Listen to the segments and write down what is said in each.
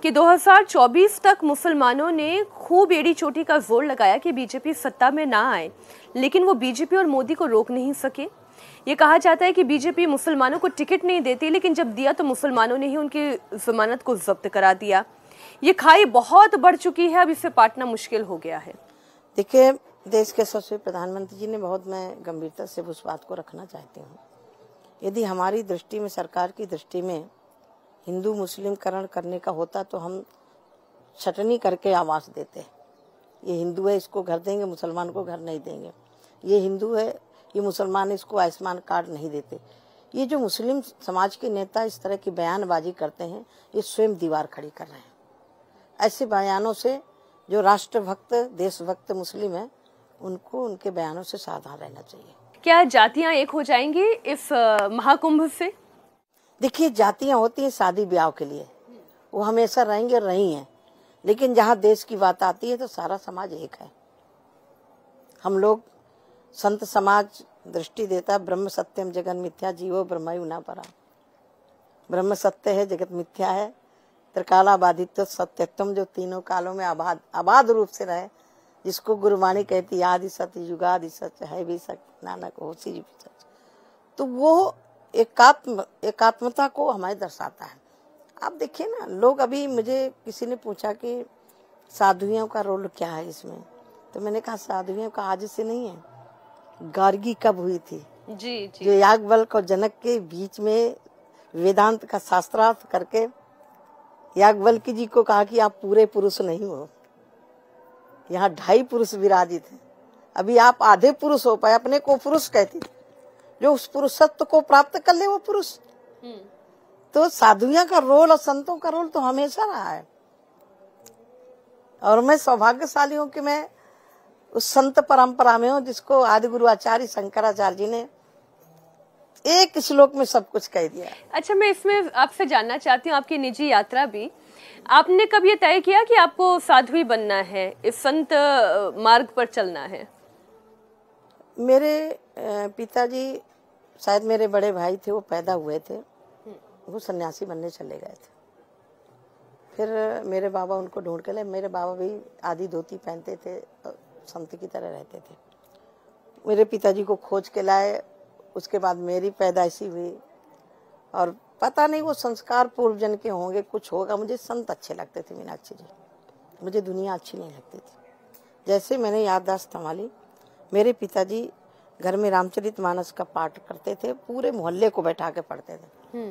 कि 2024 तक मुसलमानों ने खूब एड़ी चोटी का जोर लगाया कि बीजेपी सत्ता में ना आए, लेकिन वो बीजेपी और मोदी को रोक नहीं सके। ये कहा जाता है कि बीजेपी मुसलमानों को टिकट नहीं देती, लेकिन जब दिया तो मुसलमानों ने ही उनकी जमानत को जब्त करा दिया। ये खाई बहुत बढ़ चुकी है, अब इसे पाटना मुश्किल हो गया है। देखिए, देश के यशस्वी प्रधानमंत्री जी ने बहुत, मैं गंभीरता से उस बात को रखना चाहती हूँ। यदि हमारी दृष्टि में, सरकार की दृष्टि में हिंदू मुस्लिमकरण करने का होता तो हम छटनी करके आवाज देते। ये हिंदू है, इसको घर देंगे, मुसलमान को घर नहीं देंगे। ये हिंदू है, ये मुसलमान, इसको आयुष्मान कार्ड नहीं देते। ये जो मुस्लिम समाज के नेता इस तरह की बयानबाजी करते हैं, ये स्वयं दीवार खड़ी कर रहे हैं। ऐसे बयानों से जो राष्ट्रभक्त, देशभक्त मुस्लिम है, उनको उनके बयानों से सावधान रहना चाहिए। क्या जातियां एक हो जाएंगी इस महाकुंभ से? देखिए, जातियां होती हैं शादी ब्याह के लिए, वो हमेशा रहेंगे और रही हैं, लेकिन जहाँ देश की बात आती है तो सारा समाज एक है। हम लोग, संत समाज दृष्टि देता, ब्रह्म सत्यम जगत मिथ्या, जीवो ब्रह्मयु न परा। ब्रह्म सत्य है, जगत मिथ्या है, त्रिकाला बाधित्व सत्यत्वम, जो तीनों कालों में आबाद रूप से रहे, जिसको गुरुवाणी कहती आदि सत्य युगादि सत्य है भी सत्य, नानक होसी भी सच। तो वो एकात्मता को हमें दर्शाता है। आप देखिए ना, लोग, अभी मुझे किसी ने पूछा कि साधुओं का रोल क्या है इसमें, तो मैंने कहा साधुओं का आज से नहीं है, गार्गी कब हुई थी जी। जो याज्ञवल्क्य और जनक के बीच में वेदांत का शास्त्रार्थ करके याज्ञवल्क्य जी को कहा कि आप पूरे पुरुष नहीं हो, यहाँ 2.5 पुरुष विराजित हैं, अभी आप आधे पुरुष हो पाए। अपने को पुरुष कहती, जो उस पुरुषत्व को प्राप्त कर ले वो पुरुष। तो साधुओं का रोल और संतों का रोल तो हमेशा रहा है, और मैं सौभाग्यशाली हूँ कि मैं उस संत परंपरा में हूँ जिसको आदि गुरु आचार्य शंकराचार्य जी ने एक श्लोक में सब कुछ कह दिया। अच्छा, मैं इसमें आपसे जानना चाहती हूँ, आपकी निजी यात्रा भी, आपने कब ये तय किया कि आपको साध्वी बनना है, इस संत मार्ग पर चलना है? मेरे पिताजी, शायद मेरे बड़े भाई थे, वो पैदा हुए थे, वो सन्यासी बनने चले गए थे। फिर मेरे बाबा उनको ढूंढ के लाए। मेरे बाबा भी आधी धोती पहनते थे, संत की तरह रहते थे। मेरे पिताजी को खोज के लाए, उसके बाद मेरी पैदाइशी हुई, और पता नहीं वो संस्कार पूर्व जन के होंगे, कुछ होगा। मुझे संत अच्छे लगते थे, मीनाक्षी जी, मुझे दुनिया अच्छी नहीं लगती थी। जैसे मैंने याददाश्त संभाली, मेरे पिताजी घर में रामचरितमानस का पाठ करते थे, पूरे मोहल्ले को बैठा के पढ़ते थे।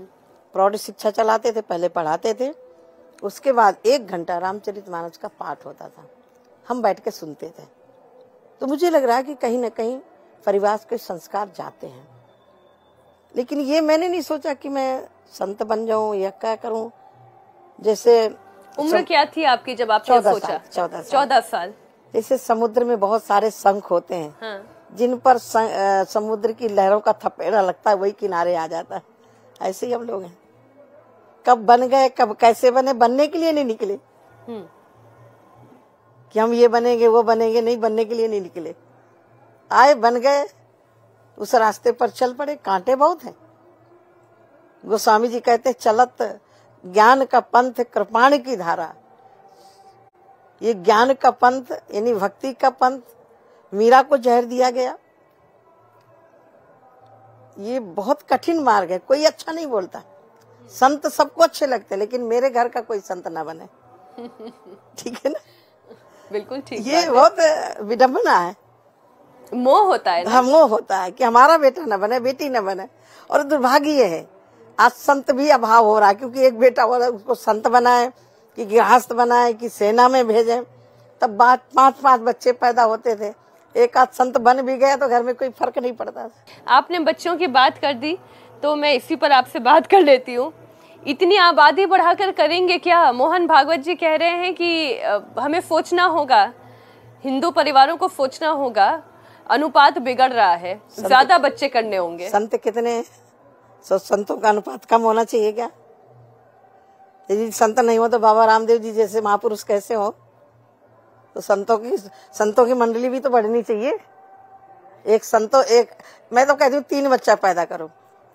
प्रौढ़ शिक्षा चलाते थे, पहले पढ़ाते थे, उसके बाद 1 घंटा रामचरितमानस का पाठ होता था, हम बैठ के सुनते थे। तो मुझे लग रहा है कि कहीं न कहीं परिवार के संस्कार जाते हैं, लेकिन ये मैंने नहीं सोचा कि मैं संत बन जाऊं या क्या करूं। जैसे उम्र क्या थी आपकी जब आपने सोचा? 14 साल। जैसे समुद्र में बहुत सारे शंख होते हैं, हाँ। जिन पर समुद्र की लहरों का थपेड़ा लगता है, वही किनारे आ जाता है। ऐसे ही हम लोग हैं, कब बन गए, कब कैसे बने, बनने के लिए नहीं निकले कि हम ये बनेंगे वो बनेंगे, नहीं, बनने के लिए नहीं निकले, आए बन गए, उस रास्ते पर चल पड़े। कांटे बहुत हैं। गोस्वामी जी कहते हैं, चलत ज्ञान का पंथ कृपाण की धारा। ये ज्ञान का पंथ यानी भक्ति का पंथ, मीरा को जहर दिया गया। ये बहुत कठिन मार्ग है, कोई अच्छा नहीं बोलता। संत सबको अच्छे लगते, लेकिन मेरे घर का कोई संत ना बने। ठीक है ना? बिल्कुल ठीक। ये बहुत विडंबना है, मोह होता है ना? हाँ, मोह होता है कि हमारा बेटा न बने, बेटी न बने। और दुर्भाग्य ये है, आज संत भी अभाव हो रहा है, क्योंकि एक बेटा हो रहा है, उसको संत बनाए कि गृहस्थ बनाए कि सेना में भेजे। तब बात 5-5 बच्चे पैदा होते थे, एक आध संत बन भी गया तो घर में कोई फर्क नहीं पड़ता। आपने बच्चों की बात कर दी, तो मैं इसी पर आपसे बात कर लेती हूँ। इतनी आबादी बढ़ाकर करेंगे क्या? मोहन भागवत जी कह रहे हैं कि हमें सोचना होगा, हिंदू परिवारों को सोचना होगा, अनुपात बिगड़ रहा है, ज्यादा बच्चे करने होंगे। संत कितने? संतों का अनुपात कम होना चाहिए क्या? यदि संत नहीं हो तो बाबा रामदेव जी जैसे महापुरुष कैसे हो? तो संतों की मंडली भी तो बढ़नी चाहिए। मैं तो कहती हूँ 3 बच्चा पैदा करो,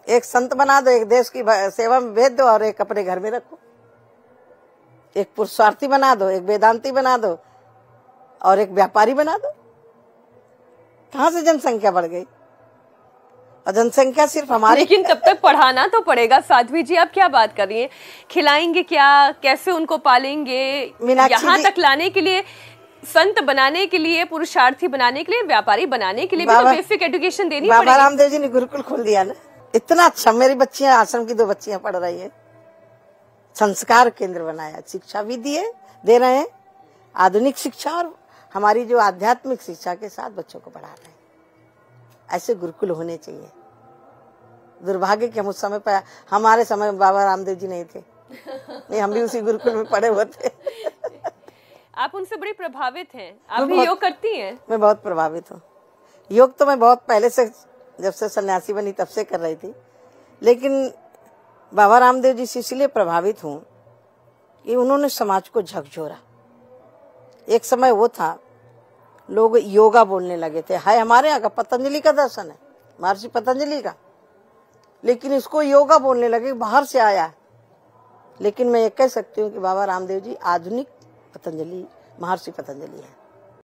एक संत बना दो, एक देश की सेवा में भेज दो, और एक अपने घर में रखो। एक पुरुषार्थी बना दो, एक वेदांती बना दो और एक व्यापारी बना दो। कहाँ से जनसंख्या बढ़ गई? और जनसंख्या सिर्फ हमारी। लेकिन तब तक पढ़ाना तो पड़ेगा। साध्वी जी आप क्या बात कर रही हैं? खिलाएंगे क्या, कैसे उनको पालेंगे? यहाँ तक लाने के लिए, संत बनाने के लिए, पुरुषार्थी बनाने के लिए, व्यापारी बनाने के लिए भी तो बेसिक एजुकेशन देनी पड़ेगी। बाबा रामदेव जी ने गुरुकुल खोल दिया ना, इतना अच्छा। मेरी बच्चियां, आश्रम की 2 बच्चियां पढ़ रही है, संस्कार केंद्र बनाया, शिक्षा भी दे रहे हैं, आधुनिक शिक्षा और हमारी जो आध्यात्मिक शिक्षा के साथ बच्चों को पढ़ा रहे हैं। ऐसे गुरुकुल होने चाहिए। दुर्भाग्य कि हम उस समय पर, हमारे समय में बाबा रामदेव जी नहीं थे, नहीं हम भी उसी गुरुकुल में पढ़े हुए थे। आप उनसे बड़ी प्रभावित हैं। आप भी योग करती हैं? मैं बहुत प्रभावित हूँ। योग तो मैं बहुत पहले से, जब से सन्यासी बनी तब से कर रही थी, लेकिन बाबा रामदेव जी से इसलिए प्रभावित हूँ कि उन्होंने समाज को झकझोरा। एक समय वो था, लोग योगा बोलने लगे थे, हाय हमारे यहाँ का पतंजलि का दर्शन है, महर्षि पतंजलि का, लेकिन इसको योगा बोलने लगे, बाहर से आया। लेकिन मैं ये कह सकती हूँ कि बाबा रामदेव जी आधुनिक पतंजलि, महर्षि पतंजलि है।